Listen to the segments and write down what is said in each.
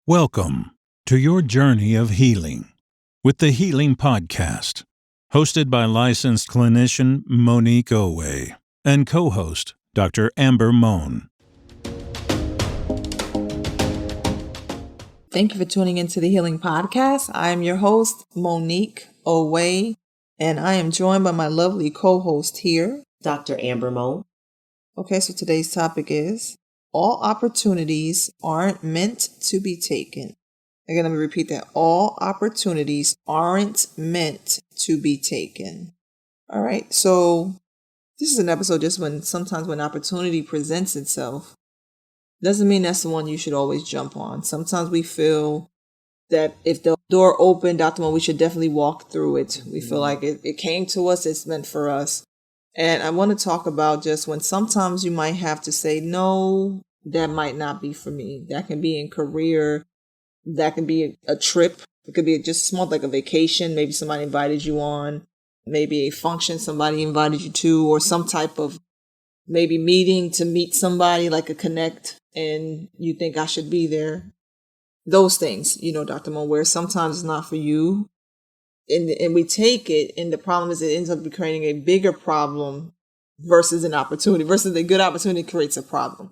Welcome to your journey of healing with the Healing Podcast, hosted by licensed clinician Monique Owe and co-host Dr. Amber Mohn. Thank you for tuning into the Healing Podcast. I am your host, Monique Owe, and I am joined by my lovely co-host here, Dr. Amber Mohn. Okay, so today's topic is, all opportunities aren't meant to be taken. Again, let me repeat that. All opportunities aren't meant to be taken. All right, so this is an episode just sometimes when opportunity presents itself, doesn't mean that's the one you should always jump on. Sometimes we feel that if the door opened, Dr. Mo, we should definitely walk through it. We feel like it came to us, it's meant for us. And I want to talk about just when sometimes you might have to say, no, that might not be for me. That can be in career. That can be a trip. It could be just small, like a vacation. Maybe somebody invited you on. Maybe a function somebody invited you to, or some type of maybe meeting to meet somebody, like a connect, and you think I should be there. Those things, Dr. Mo, where sometimes it's not for you. And we take it, and the problem is it ends up creating a bigger problem versus an opportunity, versus a good opportunity creates a problem.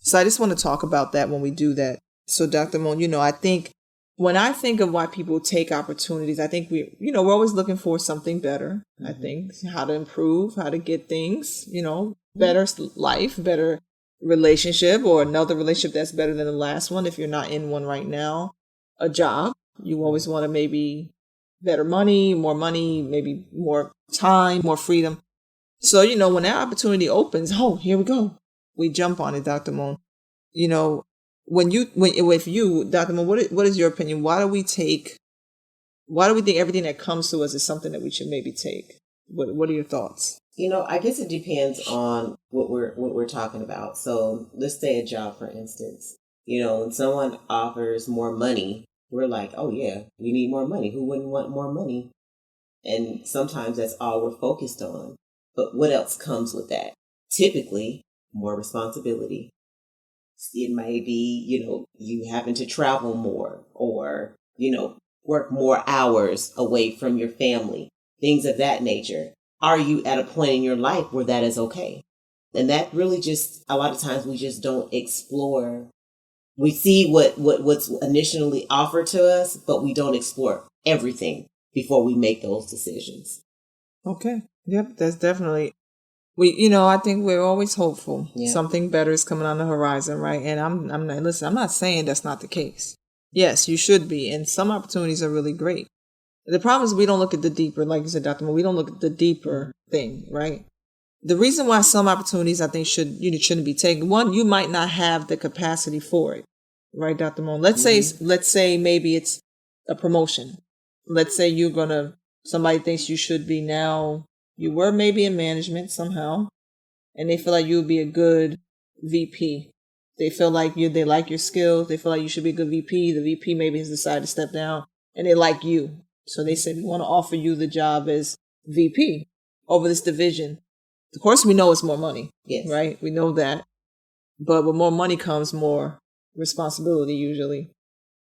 So I just want to talk about that when we do that. So Dr. Mohn, I think when I think of why people take opportunities, I think we're always looking for something better. I think how to improve, how to get things, better life, better relationship, or another relationship that's better than the last one. If you're not in one right now, a job, you always want to maybe better money, maybe more time, more freedom. So, when that opportunity opens, here we go. We jump on it, Dr. Mohn. If you, Dr. Mohn, what is your opinion? Why do we think everything that comes to us is something that we should maybe take? What are your thoughts? I guess it depends on what we're talking about. So let's say a job, for instance. When someone offers more money, we're like, oh yeah, we need more money. Who wouldn't want more money? And sometimes that's all we're focused on. But what else comes with that? Typically, more responsibility. It may be, you having to travel more, or, work more hours away from your family, things of that nature. Are you at a point in your life where that is okay? And that really just, a lot of times we just don't explore. We see what's initially offered to us, but we don't explore everything before we make those decisions. Okay. Yep. That's definitely, I think we're always hopeful. Yeah. Something better is coming on the horizon, right? And I'm not saying that's not the case. Yes, you should be. And some opportunities are really great. The problem is we don't look at the deeper, like you said, Dr. Mo, we don't look at the deeper thing, right? The reason why some opportunities I think shouldn't be taken, one, you might not have the capacity for it, right, Dr. Mo? Let's say maybe it's a promotion. Let's say somebody thinks you should be now, you were maybe in management somehow, and they feel like you would be a good VP. They feel like they like your skills. They feel like you should be a good VP. The VP maybe has decided to step down, and they like you. So they said, we want to offer you the job as VP over this division. Of course, we know it's more money, yes, right? We know that. But with more money comes more responsibility usually.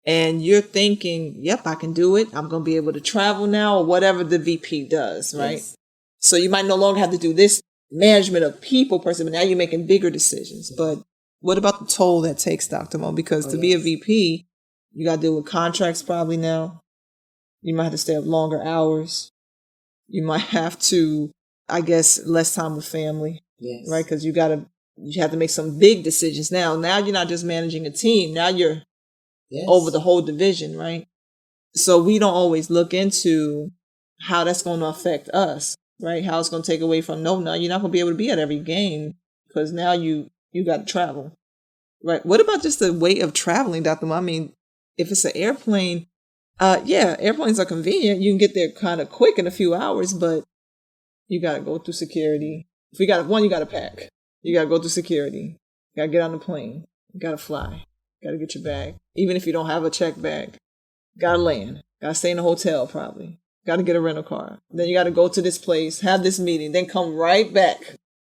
And you're thinking, yep, I can do it. I'm going to be able to travel now, or whatever the VP does, right? Yes. So you might no longer have to do this management of people person, but now you're making bigger decisions. But what about the toll that takes, Dr. Mo? Because to be a VP, you got to deal with contracts probably now. You might have to stay up longer hours. You might have to, I guess, less time with family, yes, right? Because you have to make some big decisions now. Now you're not just managing a team. Now you're over the whole division, right? So we don't always look into how that's going to affect us, right? How it's going to take away from, no, you're not going to be able to be at every game because now you got to travel, right? What about just the weight of traveling, Dr. Mo? I mean, if it's an airplane, airplanes are convenient. You can get there kind of quick in a few hours, but you got to go through security. If you got to pack. You got to go through security. You got to get on the plane. You got to fly. You got to get your bag. Even if you don't have a check bag, got to land. Got to stay in a hotel probably. Got to get a rental car. Then you got to go to this place, have this meeting, then come right back.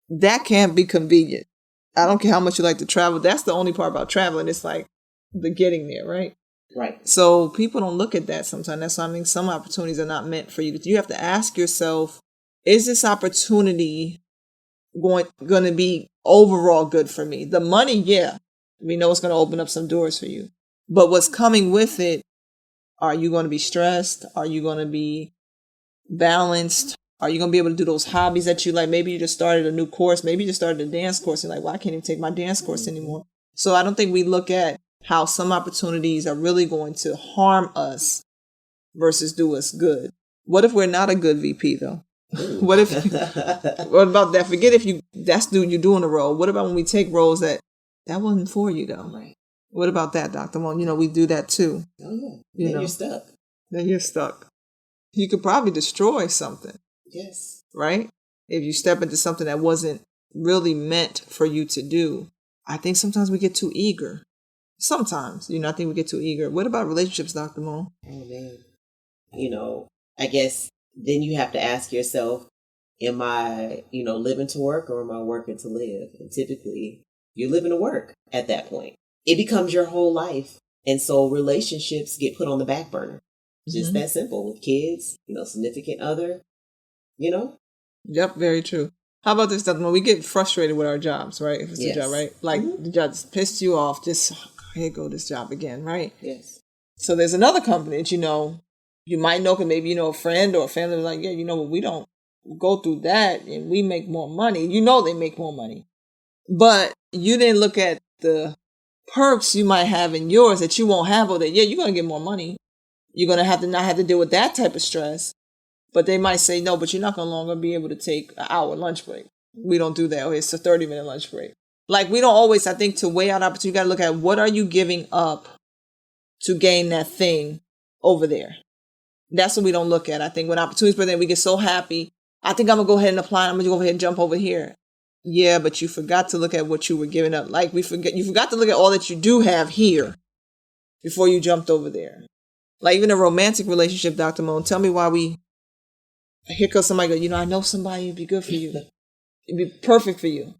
That can't be convenient. I don't care how much you like to travel. That's the only part about traveling. It's like the getting there, right? Right. So people don't look at that sometimes. That's why I mean some opportunities are not meant for you. You have to ask yourself, is this opportunity going to be overall good for me? The money, yeah. We know it's going to open up some doors for you. But what's coming with it, are you going to be stressed? Are you going to be balanced? Are you going to be able to do those hobbies that you like? Maybe you just started a new course. Maybe you just started a dance course. You're like, well, I can't even take my dance course anymore. So I don't think we look at how some opportunities are really going to harm us versus do us good. What if we're not a good VP though? What about that? Forget if you're doing a role. What about when we take roles that wasn't for you though? Right. What about that, Dr. Mohn? We do that too. Oh yeah. Then you're stuck. Then you're stuck. You could probably destroy something. Yes. Right? If you step into something that wasn't really meant for you to do. I think sometimes we get too eager. Sometimes, I think we get too eager. What about relationships, Dr. Mohn? Oh man. I guess then you have to ask yourself, am I, living to work or am I working to live? And typically you're living to work at that point. It becomes your whole life. And so relationships get put on the back burner. Just that simple with kids, significant other, Yep, very true. How about this, Dr. Mohn? We get frustrated with our jobs, right? If it's a job, right? Like the job just pissed you off, just here go this job again, right? Yes. So there's another company that you might know, because maybe a friend or a family was like, yeah, we don't go through that and we make more money. They make more money. But you didn't look at the perks you might have in yours that you won't have, or that, yeah, you're going to get more money. You're going to have to not have to deal with that type of stress. But they might say, no, but you're not going to longer be able to take an hour lunch break. We don't do that. Or it's a 30-minute lunch break. Like, we don't always, I think, to weigh out opportunity, you got to look at what are you giving up to gain that thing over there. That's what we don't look at. I think when opportunities present, we get so happy. I think I'm going to go ahead and apply. I'm going to go ahead and jump over here. Yeah, but you forgot to look at what you were giving up. Like, you forgot to look at all that you do have here before you jumped over there. Like, even a romantic relationship, Dr. Mohn, tell me why here comes somebody go, I know somebody would be good for you. It'd be perfect for you.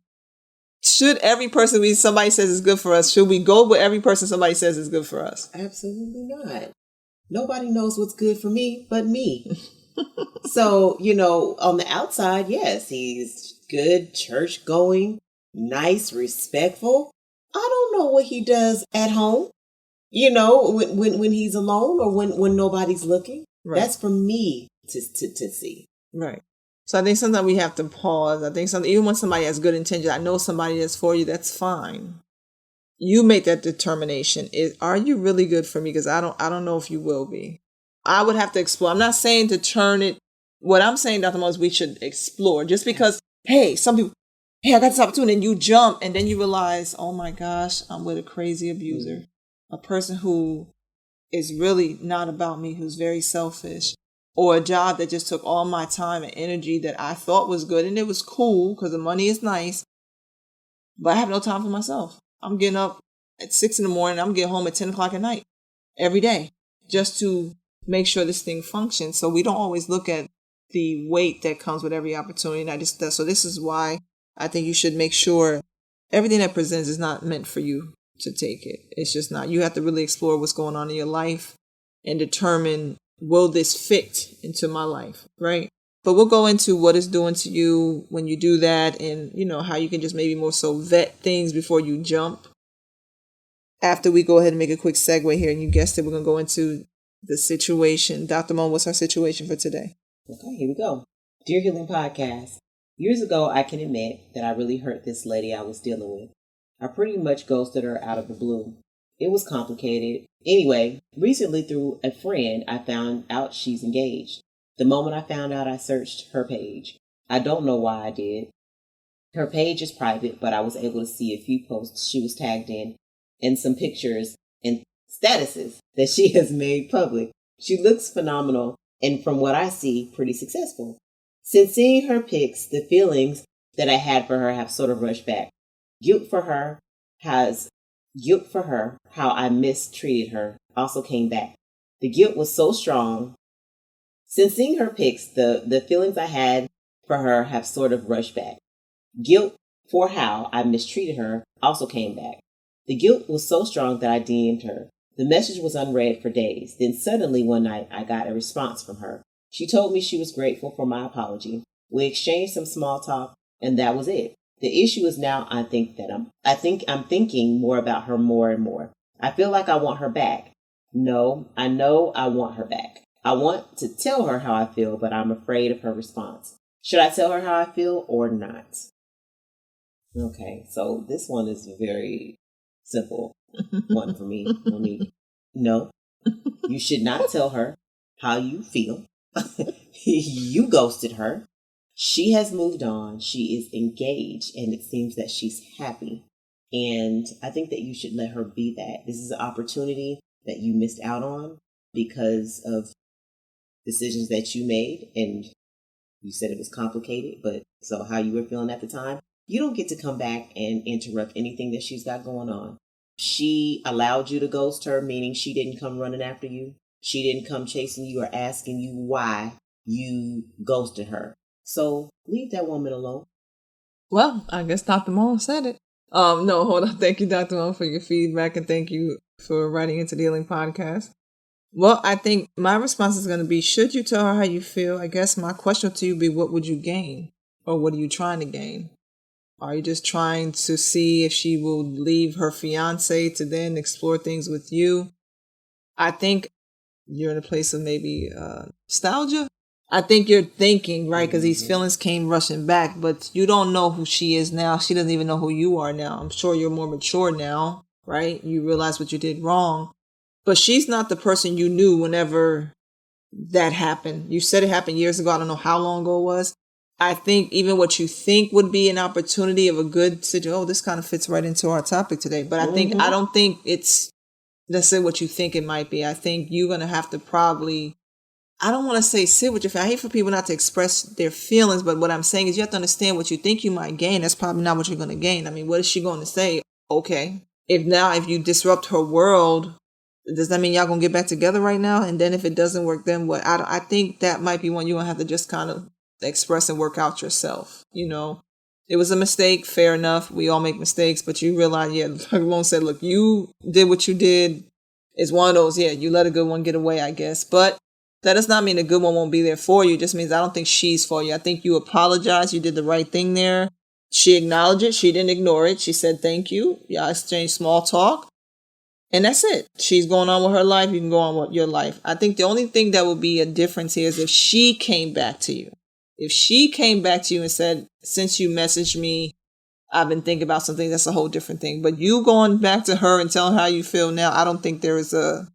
Should every person somebody says is good for us, should we go with every person somebody says is good for us? Absolutely not. Nobody knows what's good for me but me. So, on the outside, yes, he's good, church going, nice, respectful. I don't know what he does at home, when he's alone or when nobody's looking. Right. That's for me to see. Right. So I think sometimes we have to pause. I think even when somebody has good intentions, I know somebody that's for you, that's fine. You make that determination. Are you really good for me? Because I don't know if you will be. I would have to explore. I'm not saying to turn it. What I'm saying, Dr. Mohn, is we should explore. Just because, hey, some people, hey, I got this opportunity, and you jump, and then you realize, oh my gosh, I'm with a crazy abuser. A person who is really not about me, who's very selfish. Or a job that just took all my time and energy that I thought was good, and it was cool because the money is nice, but I have no time for myself. I'm getting up at 6 a.m. I'm getting home at 10 o'clock at night every day just to make sure this thing functions. So we don't always look at the weight that comes with every opportunity. And so this is why I think you should make sure everything that presents is not meant for you to take it. It's just not. You have to really explore what's going on in your life and determine, will this fit into my life, right? But we'll go into what it's doing to you when you do that, and, how you can just maybe more so vet things before you jump. After we go ahead and make a quick segue here, and you guessed it, we're going to go into the situation. Dr. Mohn, what's our situation for today? Okay, here we go. Dear Healing Podcast. Years ago, I can admit that I really hurt this lady I was dealing with. I pretty much ghosted her out of the blue. It was complicated. Anyway, recently through a friend, I found out she's engaged. The moment I found out, I searched her page. I don't know why I did. Her page is private, but I was able to see a few posts she was tagged in and some pictures and statuses that she has made public. She looks phenomenal and, from what I see, pretty successful. Since seeing her pics, the feelings that I had for her have sort of rushed back. Guilt for her, how I mistreated her, also came back. The guilt was so strong. Since seeing her pics, the feelings I had for her have sort of rushed back. Guilt for how I mistreated her also came back. The guilt was so strong that I DM'd her. The message was unread for days. Then suddenly one night I got a response from her. She told me she was grateful for my apology. We exchanged some small talk, and that was it. The issue is now I think I'm thinking more about her more and more. I feel like I want her back. No, I know I want her back. I want to tell her how I feel, but I'm afraid of her response. Should I tell her how I feel or not? Okay, so this one is a very simple one for me, Monique. No, you should not tell her how you feel. You ghosted her. She has moved on. She is engaged, and it seems that she's happy. And I think that you should let her be that. This is an opportunity that you missed out on because of decisions that you made, and you said it was complicated, but so how you were feeling at the time, you don't get to come back and interrupt anything that she's got going on. She allowed you to ghost her, meaning she didn't come running after you. She didn't come chasing you or asking you why you ghosted her. So leave that woman alone. Well, I guess Dr. Mohn said it. No, hold on. Thank you, Dr. Mohn, for your feedback, and thank you for writing into the Healing Podcast. Well, I think my response is going to be, should you tell her how you feel? I guess my question to you would be, what would you gain? Or what are you trying to gain? Are you just trying to see if she will leave her fiance to then explore things with you? I think you're in a place of maybe nostalgia. I think you're thinking, right, because these feelings came rushing back, but you don't know who she is now. She doesn't even know who you are now. I'm sure you're more mature now, right? You realize what you did wrong. But she's not the person you knew whenever that happened. You said it happened years ago. I don't know how long ago it was. I think even what you think would be an opportunity of a good situation. Oh, this kind of fits right into our topic today. But I don't think it's necessarily what you think it might be. I think you're going to have to probably, I don't want to say sit with your family. I hate for people not to express their feelings, but what I'm saying is you have to understand what you think you might gain. That's probably not what you're going to gain. I mean, what is she going to say? Okay. If you disrupt her world, does that mean y'all going to get back together right now? And then if it doesn't work, then what? I think that might be one you're going to have to just kind of express and work out yourself. You know, it was a mistake. Fair enough. We all make mistakes, but you realize, like Ramon said, look, you did what you did. It's one of those, you let a good one get away, I guess. But that does not mean a good one won't be there for you. It just means I don't think she's for you. I think you apologized. You did the right thing there. She acknowledged it. She didn't ignore it. She said, thank you. Y'all exchanged small talk. And that's it. She's going on with her life. You can go on with your life. I think the only thing that would be a difference here is if she came back to you. If she came back to you and said, since you messaged me, I've been thinking about something, that's a whole different thing. But you going back to her and telling her how you feel now, I don't think there's a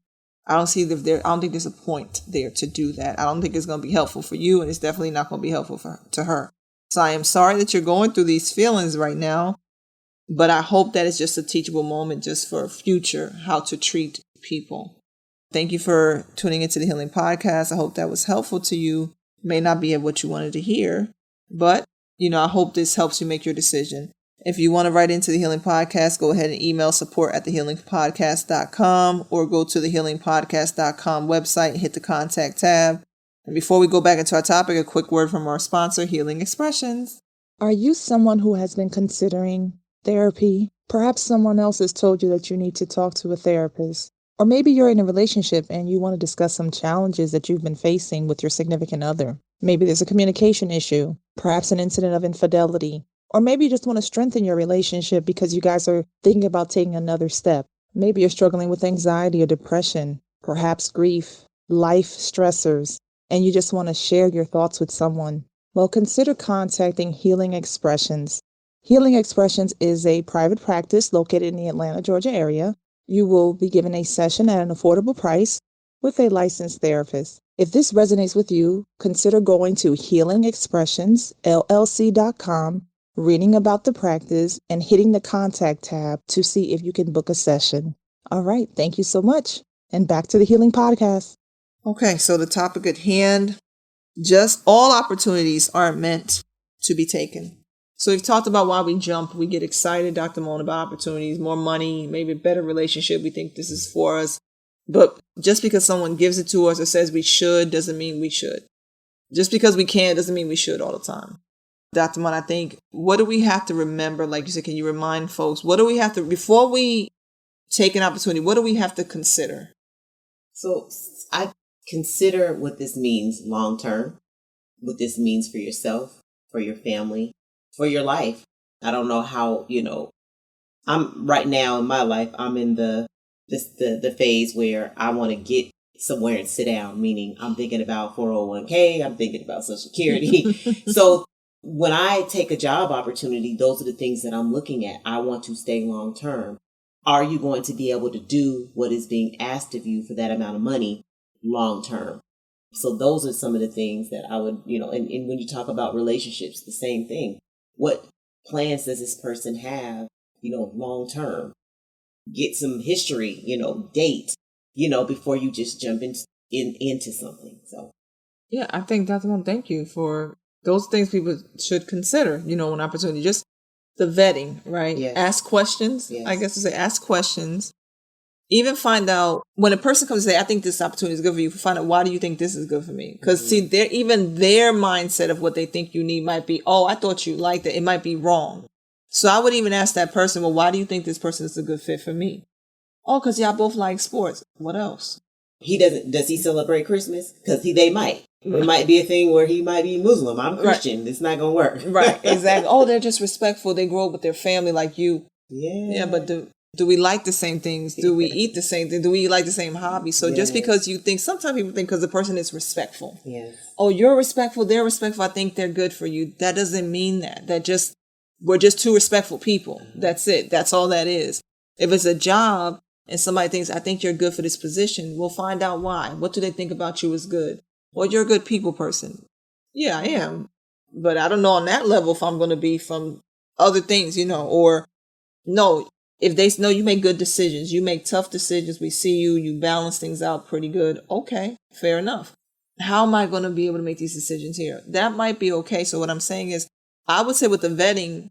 point there to do that. I don't think it's going to be helpful for you, and it's definitely not going to be helpful to her. So I am sorry that you're going through these feelings right now, but I hope that it's just a teachable moment just for future, how to treat people. Thank you for tuning into the Healing Podcast. I hope that was helpful to you. May not be what you wanted to hear, but I hope this helps you make your decision. If you want to write into the Healing Podcast, go ahead and email support@thehealingpodcast.com or go to thehealingpodcast.com website and hit the contact tab. And before we go back into our topic, a quick word from our sponsor, Healing Expressions. Are you someone who has been considering therapy? Perhaps someone else has told you that you need to talk to a therapist. Or maybe you're in a relationship and you want to discuss some challenges that you've been facing with your significant other. Maybe there's a communication issue, perhaps an incident of infidelity. Or maybe you just want to strengthen your relationship because you guys are thinking about taking another step. Maybe you're struggling with anxiety or depression, perhaps grief, life stressors, and you just want to share your thoughts with someone. Well, consider contacting Healing Expressions. Healing Expressions is a private practice located in the Atlanta, Georgia area. You will be given a session at an affordable price with a licensed therapist. If this resonates with you, consider going to healingexpressionsllc.com, reading about the practice, and hitting the contact tab to see if you can book a session. All right. Thank you so much. And back to the Healing Podcast. Okay. So the topic at hand, just all opportunities aren't meant to be taken. So we've talked about why we jump. We get excited, Dr. Mohn, about opportunities, more money, maybe a better relationship. We think this is for us. But just because someone gives it to us or says we should doesn't mean we should. Just because we can doesn't mean we should all the time. Dr. Mohn, I think, what do we have to remember? Like you said, can you remind folks, what do we have to, before we take an opportunity, what do we have to consider? So I consider what this means long term, what this means for yourself, for your family, for your life. I don't know how, I'm right now in my life, I'm in the phase where I want to get somewhere and sit down, meaning I'm thinking about 401k, I'm thinking about Social Security. So when I take a job opportunity, those are the things that I'm looking at. I want to stay long term. Are you going to be able to do what is being asked of you for that amount of money long term? So those are some of the things that I would, and when you talk about relationships, the same thing. What plans does this person have, long term? Get some history, date, before you just jump into something. So, yeah, I think Dr. Mohn, thank you for those things people should consider, an opportunity. Just the vetting, right? Yes. Ask questions. Yes. I guess to say ask questions. Even find out when a person comes and say, I think this opportunity is good for you, find out, why do you think this is good for me? Because see, their mindset of what they think you need might be, oh, I thought you liked it. It might be wrong. So I would even ask that person, well, why do you think this person is a good fit for me? Oh, because y'all both like sports. What else? Does he celebrate Christmas? Because they might. It might be a thing where he might be Muslim. I'm Christian. Right. It's not going to work. Right, exactly. Oh, they're just respectful. They grow up with their family like you. Yeah. Yeah, but do we like the same things? Do we eat the same thing? Do we like the same hobbies? So just because you think, sometimes people think because the person is respectful. Yes. Oh, you're respectful, they're respectful, I think they're good for you. That doesn't mean that. We're just two respectful people. That's it. That's all that is. If it's a job and somebody thinks, I think you're good for this position, we'll find out why. What do they think about you is good? Well, you're a good people person. Yeah, I am. But I don't know on that level if I'm going to be from other things, or no. If they know you make good decisions, you make tough decisions, we see you balance things out pretty good. Okay, fair enough. How am I going to be able to make these decisions here? That might be okay. So what I'm saying is, I would say with the vetting,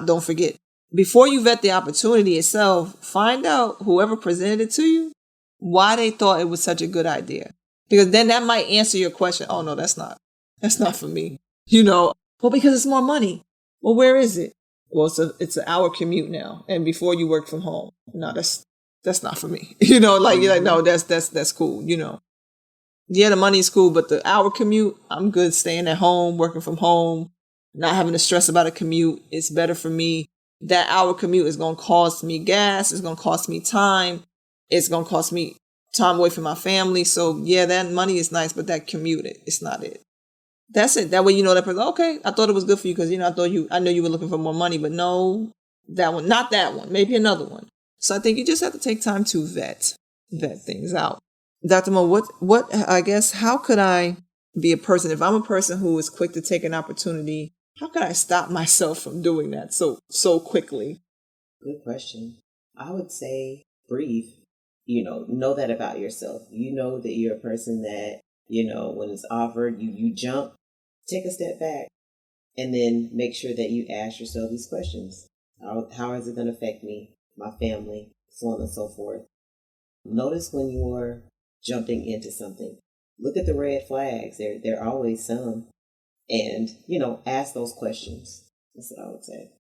don't forget, before you vet the opportunity itself, find out whoever presented it to you, why they thought it was such a good idea. Because then that might answer your question. Oh no, that's not for me. Well, because it's more money. Well, where is it? Well, it's an hour commute now. And before you work from home. No, that's not for me. You're like, no, that's cool. Yeah, the money's cool, but the hour commute, I'm good staying at home, working from home, not having to stress about a commute. It's better for me. That hour commute is going to cost me gas. It's going to cost me time. It's going to cost me time away from my family. So yeah, that money is nice, but that commute, it's not it. That's it. That way, that person, okay, I thought it was good for you because, I know you were looking for more money, but no, that one, not that one, maybe another one. So I think you just have to take time to vet things out. Dr. Mohn, I guess, how could I be a person, if I'm a person who is quick to take an opportunity, how could I stop myself from doing that so quickly? Good question. I would say breathe. Know that about yourself. You know that you're a person that, when it's offered, you jump, take a step back, and then make sure that you ask yourself these questions. How is it going to affect me, my family, so on and so forth? Notice when you're jumping into something. Look at the red flags. There are always some. And, ask those questions. That's what I would say.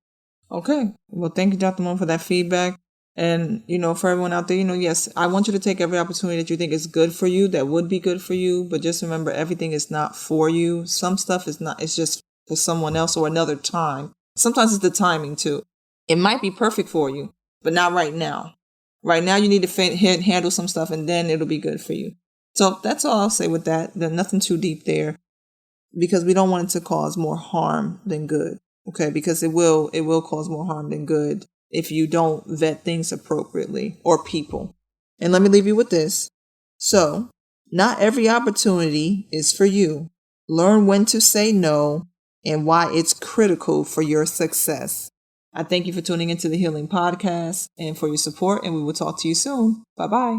Okay. Well, thank you, Dr. Mohn, for that feedback. And, for everyone out there, yes, I want you to take every opportunity that you think is good for you, that would be good for you. But just remember, everything is not for you. Some stuff is not, it's just for someone else or another time. Sometimes it's the timing too. It might be perfect for you, but not right now. Right now, you need to handle some stuff and then it'll be good for you. So that's all I'll say with that. There's nothing too deep there because we don't want it to cause more harm than good. Okay, because it will cause more harm than good if you don't vet things appropriately or people. And let me leave you with this. So, not every opportunity is for you. Learn when to say no and why it's critical for your success. I thank you for tuning into the Healing Podcast and for your support, and we will talk to you soon. Bye-bye.